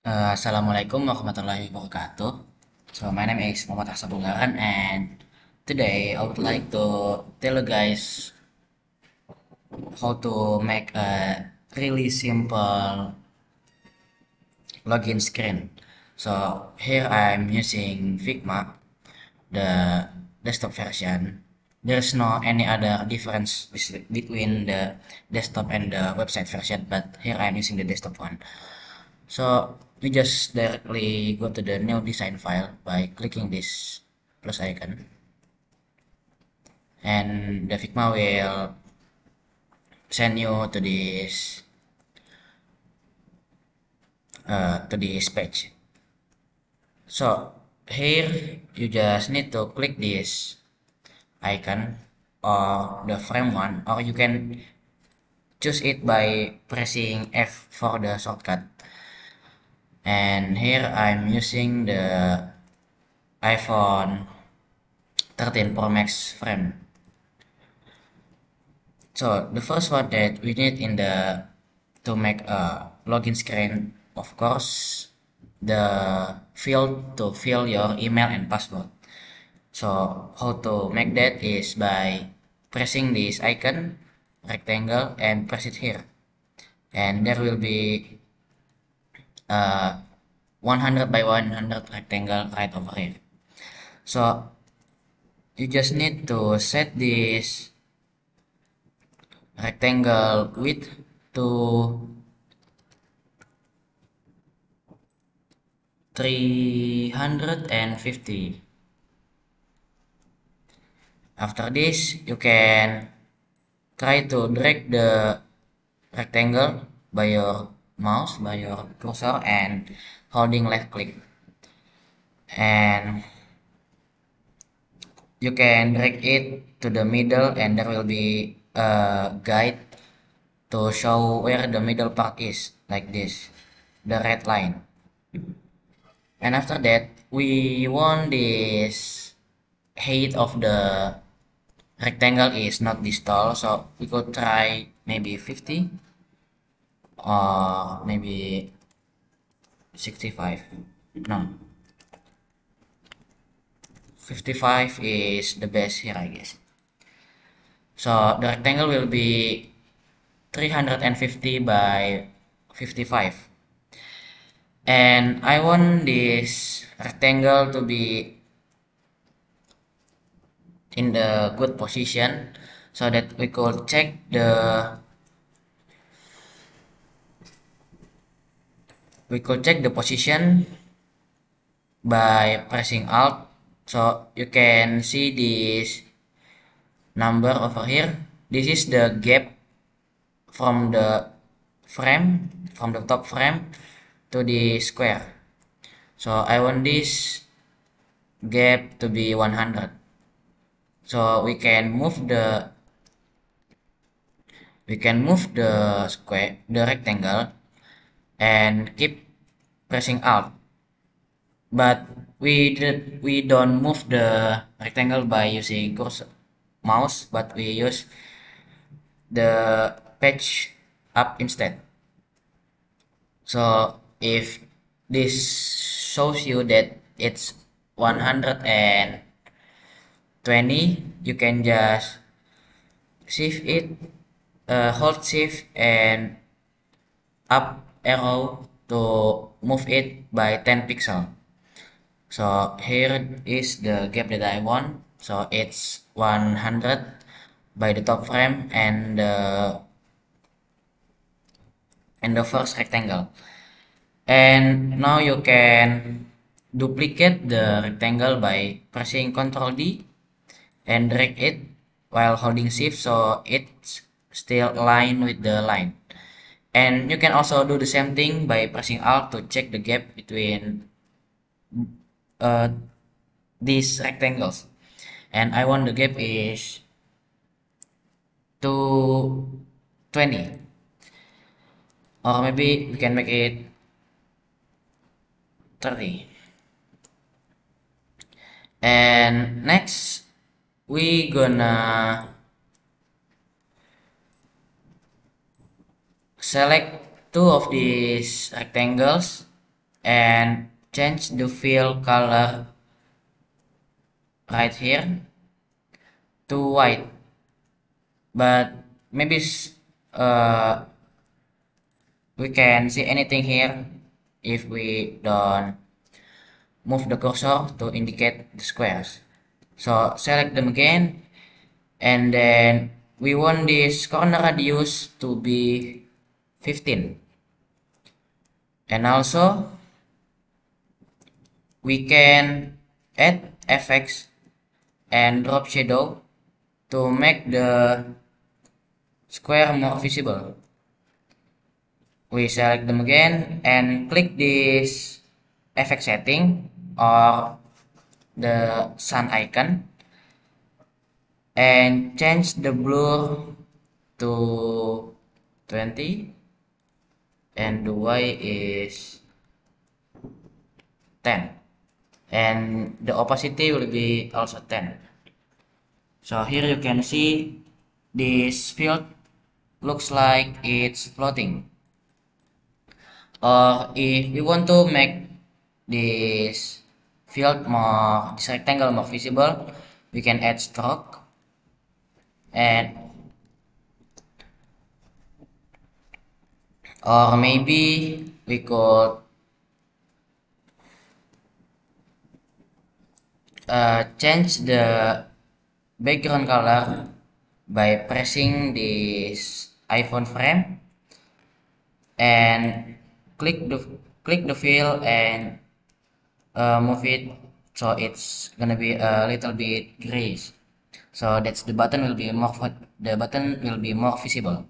Assalamualaikum warahmatullahi wabarakatuh. So my name is Muhammad Aksa Bulgaran, and today I would like to tell you guys how to make a really simple login screen. So here I'm using Figma, the desktop version. There's no any other difference between the desktop and the website version, but here I'm using the desktop one. So we just directly go to the new design file by clicking this plus icon, and the Figma will send you to this page. So here you just need to click this icon or the frame one, or you can choose it by pressing F for the shortcut. And here I'm using the iPhone 13 Pro Max frame. So the first one that we need to make a login screen, of course, the field to fill your email and password. So how to make that is by pressing this icon rectangle and press it here, and there will be a 100 by 100 rectangle right over here. So you just need to set this rectangle width to 350. After this, you can try to drag the rectangle by your mouse, by your cursor, and holding left click. And you can drag it to the middle, and there will be a guide to show where the middle part is, like this, the red line. And after that, we want this height of the rectangle is not this tall, so we could try maybe 50 or maybe 65. No, 55 is the best here, I guess. So the rectangle will be 350 by 55, and I want this rectangle to be in the good position, so that we could check the position by pressing Alt. So you can see this number over here. This is the gap from the top frame to the square. So I want this gap to be 100. So we can move the rectangle, and keep pressing Alt. But we don't move the rectangle by using cursor mouse, but we use the page up instead. So if this shows you that it's 120, you can just hold shift and up arrow to move it by 10 pixel. So here is the gap that I want. So it's 100 by the top frame and the first rectangle. And now you can duplicate the rectangle by pressing Ctrl D and drag it while holding shift, so it's still aligned with the line. And you can also do the same thing by pressing Alt to check the gap between uh, these rectangles. And I want the gap is 220, or maybe we can make it 30. And next we gonna select two of these rectangles and change the fill color right here to white, but maybe uh, we can see anything here if we don't move the cursor to indicate the squares. So select them again, and then we want this corner radius to be 15, and also we can add effects and drop shadow to make the square more visible. We select them again and click this effect setting or the sun icon and change the blur to 20 and the Y is 10, and the opacity will be also 10. So here you can see this field looks like it's floating. Or if we want to make this this rectangle more visible, we can add stroke, and or maybe we could change the background color by pressing this iPhone frame and click the fill and move it so it's gonna be a little bit gray, so that's the button will be more visible.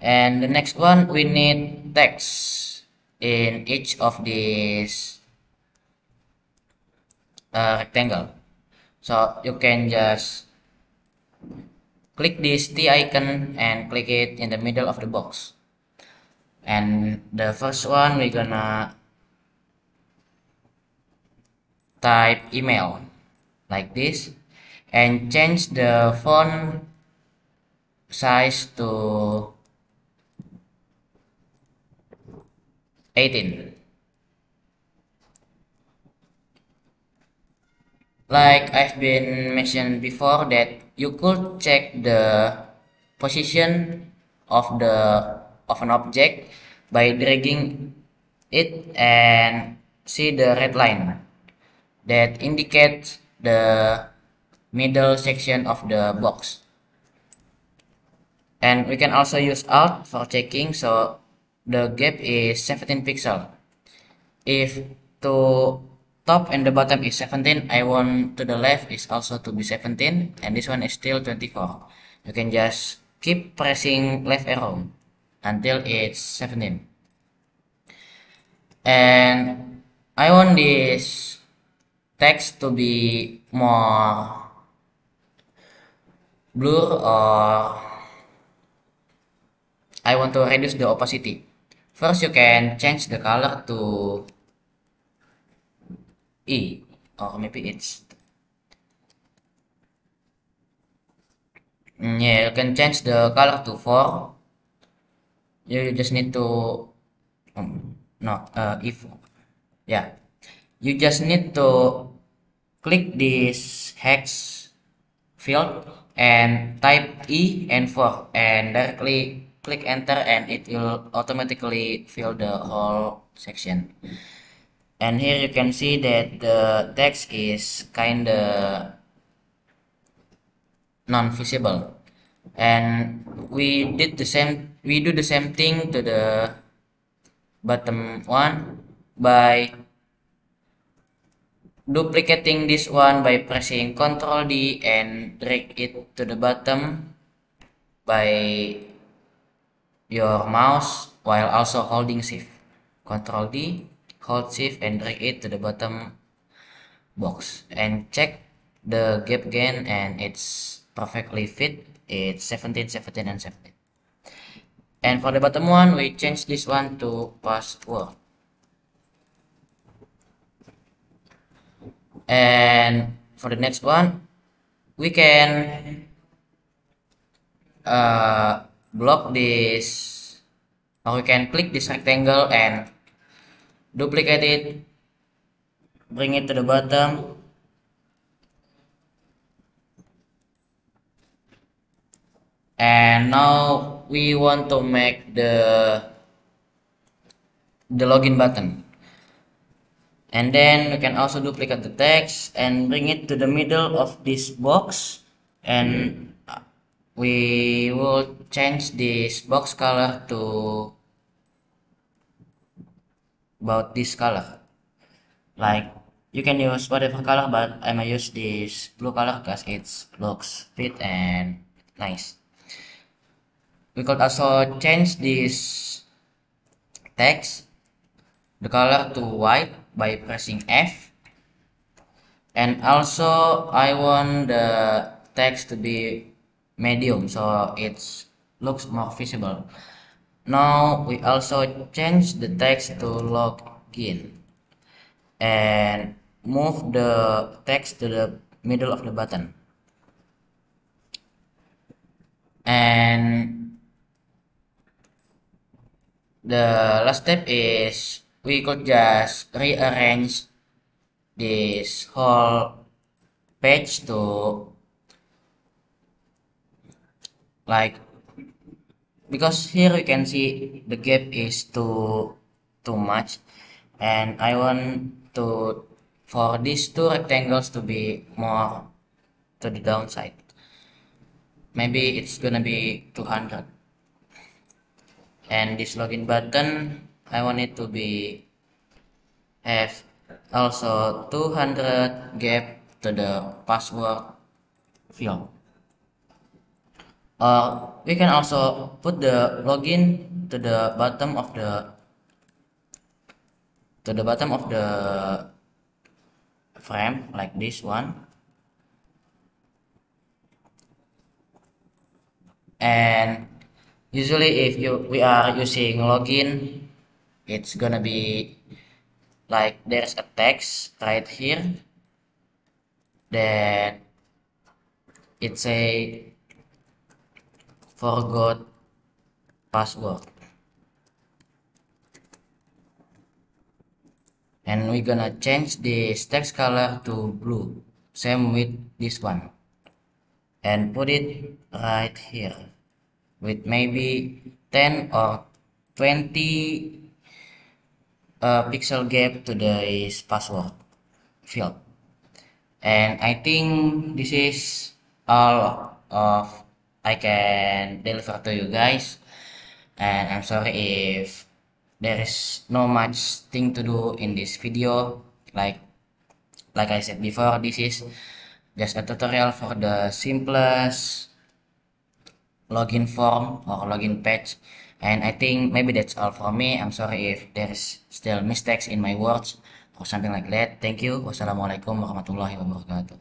And the next one, we need text in each of these rectangle. So you can just click this T icon and click it in the middle of the box. And the first one, we're gonna type email like this and change the font size to 18. Like I've been mentioned before, that you could check the position of an object by dragging it and see the red line that indicates the middle section of the box. And we can also use Alt for checking, so the gap is 17 pixel. If to top and the bottom is 17, I want to the left is also to be 17, and this one is still 24. You can just keep pressing left arrow until it's 17. And I want this text to be more blur, or I want to reduce the opacity. First, you can change the color to E, or maybe it's yeah, you can change the color to 4. You just need to no if yeah, you just need to click this hex field and type E and 4 and directly click enter, and it will automatically fill the whole section. And here you can see that the text is kinda non-visible, and we do the same thing to the bottom one by duplicating this one by pressing Ctrl D and drag it to the bottom by your mouse while also holding shift. Ctrl D, hold shift and drag it to the bottom box and check the gap again, and it's perfectly fit. It's 17, 17, and 17. And for the bottom one, we change this one to password. And for the next one, we can block this, or we can click this rectangle and duplicate it, bring it to the bottom, and now we want to make the login button. And then we can also duplicate the text and bring it to the middle of this box, and we will change this box color to about this color. Like, you can use whatever color, but I might use this blue color because it looks fit and nice. We could also change this text, the color to white by pressing F. And also I want the text to be medium so it looks more visible. Now we also change the text to login and move the text to the middle of the button. And the last step is we could just rearrange this whole page to, like, because here we can see the gap is too much, and I want to for these two rectangles to be more to the downside. Maybe it's gonna be 200. And this login button, I want it to be have also 200 gap to the password field. We can also put the login to the bottom of the frame, like this one. And usually if we are using login, it's gonna be like there's a text right here that it say forgot password, and we're gonna change this text color to blue, same with this one, and put it right here with maybe 10 or 20 pixel gap to this password field. And I think this is all of I can deliver to you guys, and I'm sorry if there is no much thing to do in this video. Like I said before, this is just a tutorial for the simplest login form or login page, and I think maybe that's all for me. I'm sorry if there's still mistakes in my words or something like that. Thank you. Wassalamualaikum warahmatullahi wabarakatuh.